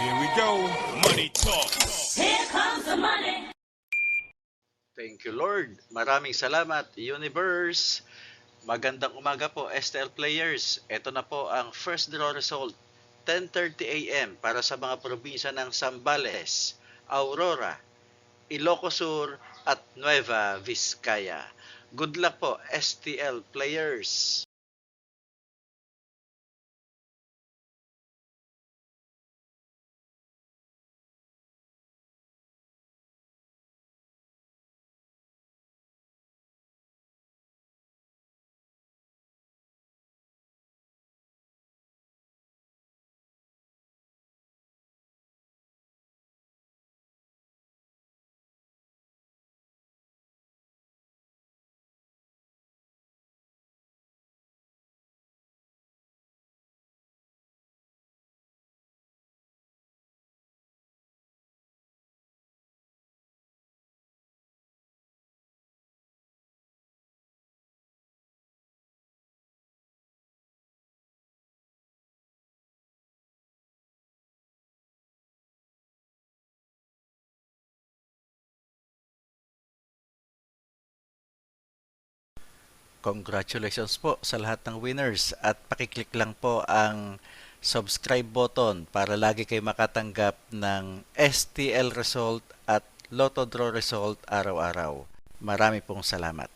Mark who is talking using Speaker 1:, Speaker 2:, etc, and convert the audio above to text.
Speaker 1: Here we go. Money talk.
Speaker 2: Here comes the money.
Speaker 3: Thank you, Lord. Maraming salamat, Universe. Magandang umaga po, STL players. Ito na po ang first draw result, 10:30 a.m. para sa mga probinsya ng Zambales, Aurora, Ilocos Sur at Nueva Vizcaya. Good luck po, STL players. Congratulations po sa lahat ng winners at pakiclick lang po ang subscribe button para lagi kayo makatanggap ng STL result at Lotto Draw result araw-araw. Marami pong salamat.